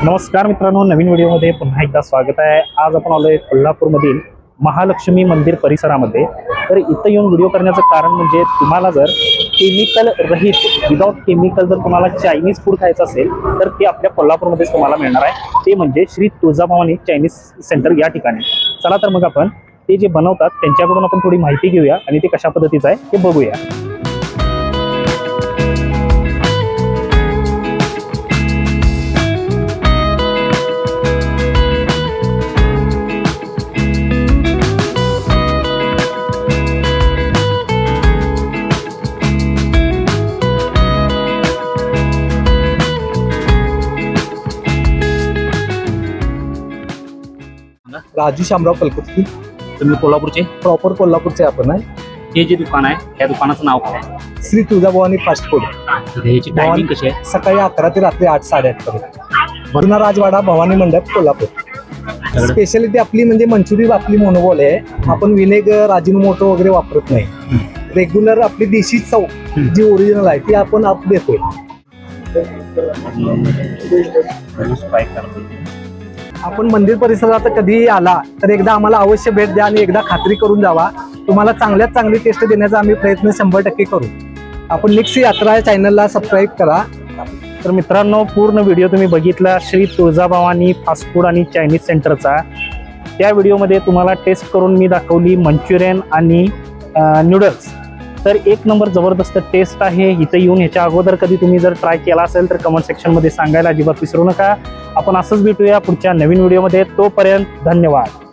नमस्कार मित्रांनो, नवीन व्हिडिओमध्ये पुन्हा एकदा स्वागत आहे। आज आपण आलोय कोल्हापूरमधील महालक्ष्मी मंदिर परिसरामध्ये। तर इथं येऊन व्हिडिओ करण्याचं कारण म्हणजे तुम्हाला जर केमिकल रहित विदाउट केमिकल जर तुम्हाला चायनीज फूड खायचं असेल तर ते आपल्या कोल्हापूरमध्येच तुम्हाला मिळणार आहे। ते म्हणजे श्री तुळजाभवानी चायनीज सेंटर या ठिकाणी। चला तर मग आपण ते जे बनवतात त्यांच्याकडून आपण थोडी माहिती घेऊया आणि ते कशा पद्धतीचं आहे ते बघूया। राजू शामराव कलकुर्ती, तुम्ही कोल्हापूरचे? प्रॉपर कोल्हापूरचे आपण आहे। हे जे दुकान आहे त्या दुकानाचं नाव काय आहे? Shri Tuljabhavani fast food. ह्याची टायमिंग कशी आहे? सकाळी 11 ते रात्री 8 साडे 8 पर्यंत। जुना राजवाडा भवानी मंडप कोल्हापूर। स्पेशालिटी आपली म्हणजे मंचुरी आपली मोनोबॉल आहे। आपण विनेगर अजिनोमोटो वगैरे वापरत नाही। रेग्युलर आपली देशी चव जी ओरिजिनल आहे ती आपण देतोय। आपण मंदिर परिसरात कधीही आला तर एकदा आम्हाला अवश्य भेट द्या आणि एकदा खात्री करून जावा। तुम्हाला चांगल्यात चांगली टेस्ट देण्याचा आम्ही प्रयत्न 100% करू। आपण नेक्स्ट यात्रा चॅनलला सबस्क्राईब करा। तर मित्रांनो, पूर्ण व्हिडिओ तुम्ही बघितला श्री तुळजाभवानी फास्ट फूड आणि चायनीज सेंटरचा। त्या व्हिडिओमध्ये तुम्हाला टेस्ट करून मी दाखवली मंचुरियन आणि नूडल्स। तर एक नंबर जबरदस्त टेस्ट आहे। इथं येऊन ह्याच्या अगोदर कधी तुम्ही जर ट्राय केला असेल तर कमेंट सेक्शनमध्ये सांगायला अजिबात विसरू नका। आपण असंच भेटूया पुढच्या नवीन व्हिडिओमध्ये। तोपर्यंत धन्यवाद।